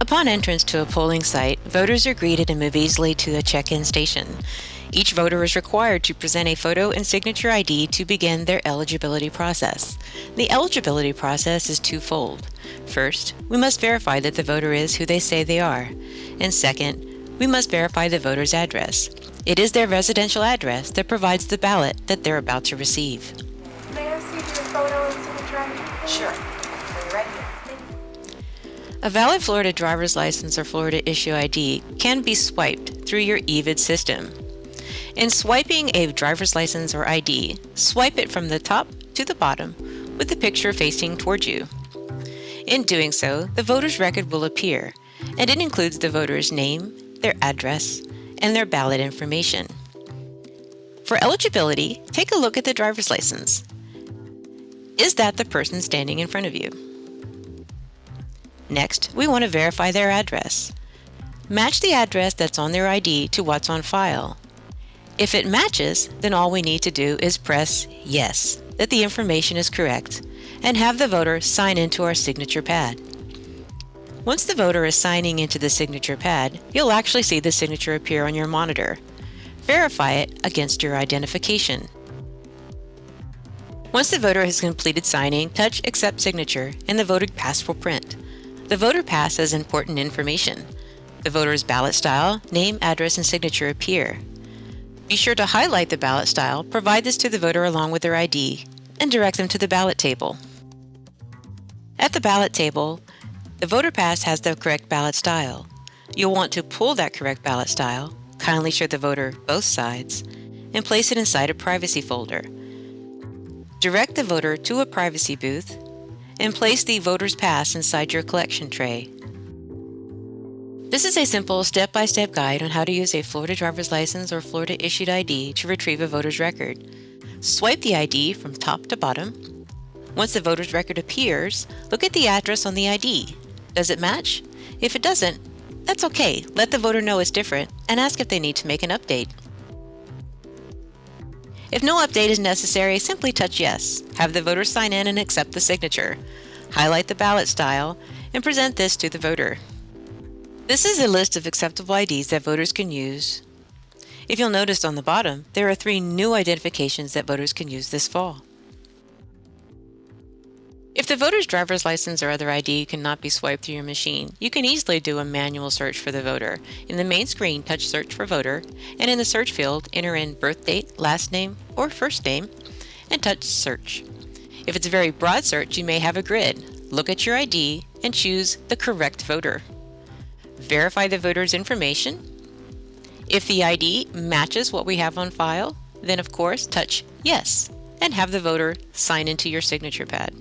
Upon entrance to a polling site, voters are greeted and move easily to a check-in station. Each voter is required to present a photo and signature ID to begin their eligibility process. The eligibility process is twofold. First, we must verify that the voter is who they say they are. And second, we must verify the voter's address. It is their residential address that provides the ballot that they're about to receive. May I see your photo and signature ID, please? Sure. Are you ready? A valid Florida driver's license or Florida issue ID can be swiped through your eVid system. In swiping a driver's license or ID, swipe it from the top to the bottom with the picture facing towards you. In doing so, the voter's record will appear, and it includes the voter's name, their address, and their ballot information. For eligibility, take a look at the driver's license. Is that the person standing in front of you? Next, we want to verify their address. Match the address that's on their ID to what's on file. If it matches, then all we need to do is press yes, that the information is correct, and have the voter sign into our signature pad. Once the voter is signing into the signature pad, you'll actually see the signature appear on your monitor. Verify it against your identification. Once the voter has completed signing, touch Accept Signature and the voter pass will print. The voter pass has important information. The voter's ballot style, name, address, and signature appear. Be sure to highlight the ballot style, provide this to the voter along with their ID, and direct them to the ballot table. At the ballot table, the voter pass has the correct ballot style. You'll want to pull that correct ballot style, kindly show the voter both sides, and place it inside a privacy folder. Direct the voter to a privacy booth and place the voter's pass inside your collection tray. This is a simple step-by-step guide on how to use a Florida driver's license or Florida issued ID to retrieve a voter's record. Swipe the ID from top to bottom. Once the voter's record appears, look at the address on the ID. Does it match? If it doesn't, that's okay. Let the voter know it's different and ask if they need to make an update. If no update is necessary, simply touch yes. Have the voter sign in and accept the signature. Highlight the ballot style and present this to the voter. This is a list of acceptable IDs that voters can use. If you'll notice on the bottom, there are 3 new identifications that voters can use this fall. If the voter's driver's license or other ID cannot be swiped through your machine, you can easily do a manual search for the voter. In the main screen, touch Search for Voter, and in the search field, enter in birth date, last name, or first name, and touch Search. If it's a very broad search, you may have a grid. Look at your ID and choose the correct voter. Verify the voter's information. If the ID matches what we have on file, then of course touch Yes and have the voter sign into your signature pad.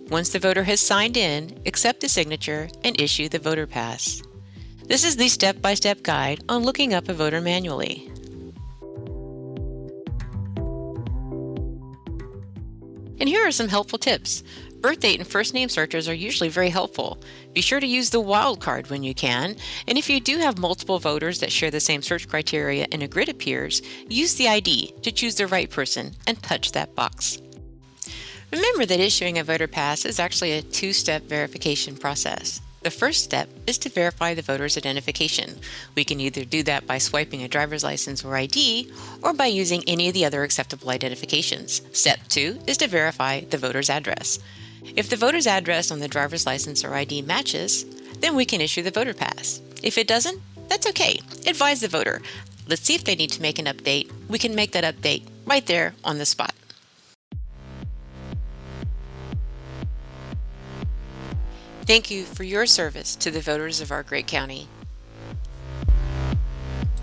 Once the voter has signed in, accept the signature and issue the voter pass. This is the step-by-step guide on looking up a voter manually. And here are some helpful tips. Birth date and first name searches are usually very helpful. Be sure to use the wildcard when you can, and if you do have multiple voters that share the same search criteria and a grid appears, use the ID to choose the right person and touch that box. Remember that issuing a voter pass is actually a 2-step verification process. The first step is to verify the voter's identification. We can either do that by swiping a driver's license or ID, or by using any of the other acceptable identifications. Step 2 is to verify the voter's address. If the voter's address on the driver's license or ID matches, then we can issue the voter pass. If it doesn't, that's okay. Advise the voter. Let's see if they need to make an update. We can make that update right there on the spot. Thank you for your service to the voters of our great county.